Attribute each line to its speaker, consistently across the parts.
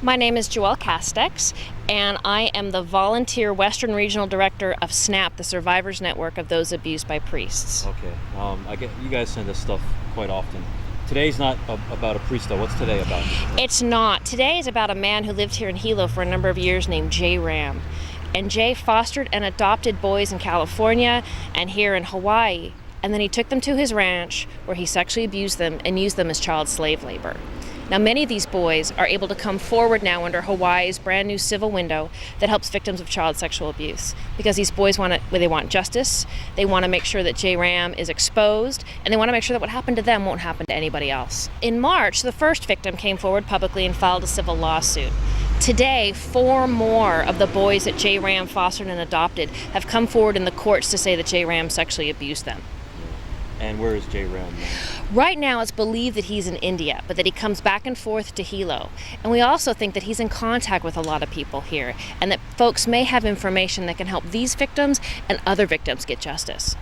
Speaker 1: My name is Joelle Castex, and I am the volunteer Western Regional Director of SNAP, the Survivors Network of Those Abused by Priests.
Speaker 2: Okay. I get you guys send us stuff quite often. Today's not about a priest, though. What's today about?
Speaker 1: It's not. Today is about a man who lived here in Hilo for a number of years named Jay Ram. And Jay fostered and adopted boys in California and here in Hawaii. And then he took them to his ranch where he sexually abused them and used them as child slave labor. Now, many of these boys are able to come forward now under Hawaii's brand new civil window that helps victims of child sexual abuse, because these boys want justice. They want to make sure that Jay Ram is exposed, and they want to make sure that what happened to them won't happen to anybody else. In March, the first victim came forward publicly and filed a civil lawsuit. Today, 4 more of the boys that Jay Ram fostered and adopted have come forward in the courts to say that Jay Ram sexually abused them.
Speaker 2: And where is Jay Ram now?
Speaker 1: Right now, it's believed that he's in India, but that he comes back and forth to Hilo. And we also think that he's in contact with a lot of people here, and that folks may have information that can help these victims and other victims get justice.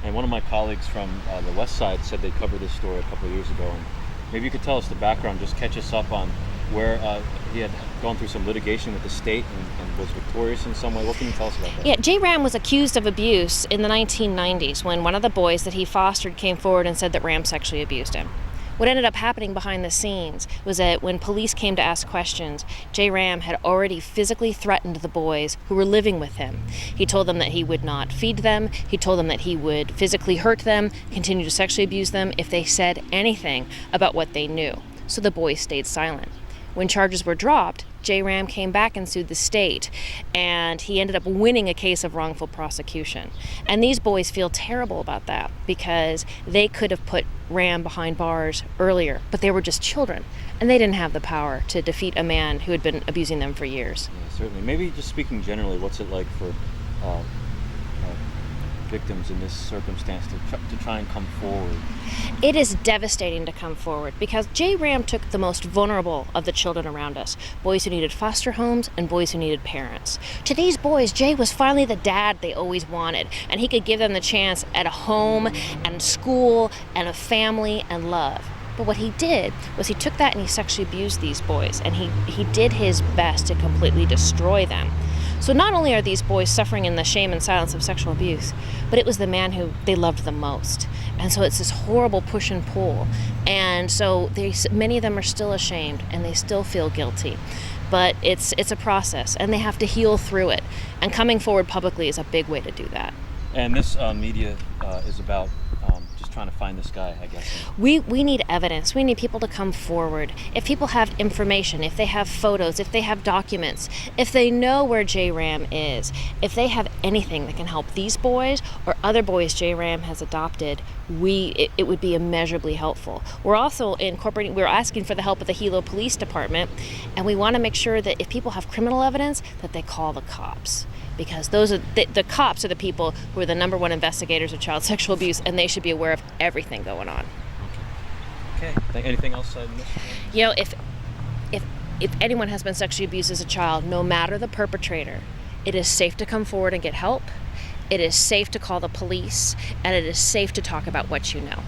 Speaker 2: And one of my colleagues from the West Side said they covered this story a couple of years ago. And maybe you could tell us the background, just catch us up on where he had gone through some litigation with the state and was victorious in some way. What can you tell us about that?
Speaker 1: Yeah, Jay Ram was accused of abuse in the 1990s when one of the boys that he fostered came forward and said that Ram sexually abused him. What ended up happening behind the scenes was that when police came to ask questions, Jay Ram had already physically threatened the boys who were living with him. He told them that he would not feed them. He told them that he would physically hurt them, continue to sexually abuse them if they said anything about what they knew. So the boys stayed silent. When charges were dropped, Jay Ram came back and sued the state, and he ended up winning a case of wrongful prosecution. And these boys feel terrible about that because they could have put Ram behind bars earlier, but they were just children, and they didn't have the power to defeat a man who had been abusing them for years.
Speaker 2: Yeah, certainly. Maybe just speaking generally, what's it like for victims in this circumstance to try and come forward?
Speaker 1: It is devastating to come forward because Jay Ram took the most vulnerable of the children around us, boys who needed foster homes and boys who needed parents. To these boys, Jay was finally the dad they always wanted, and he could give them the chance at a home and school and a family and love. But what he did was he took that and he sexually abused these boys, and he did his best to completely destroy them. So not only are these boys suffering in the shame and silence of sexual abuse, but it was the man who they loved the most. And so it's this horrible push and pull. And so many of them are still ashamed and they still feel guilty. But it's a process, and they have to heal through it. And coming forward publicly is a big way to do that.
Speaker 2: And this media is about just trying to find this guy, I guess.
Speaker 1: We need evidence. We need people to come forward. If people have information, if they have photos, if they have documents, if they know where Jay Ram is, if they have anything that can help these boys or other boys Jay Ram has adopted, it would be immeasurably helpful. We're also we're asking for the help of the Hilo Police Department, and we want to make sure that if people have criminal evidence, that they call the cops. Because those are the cops are the people who are the number one investigators of child sexual abuse, and they should be aware of everything going on.
Speaker 2: Okay. Anything else I missed?
Speaker 1: You know, if anyone has been sexually abused as a child, no matter the perpetrator, it is safe to come forward and get help. It is safe to call the police, and it is safe to talk about what you know.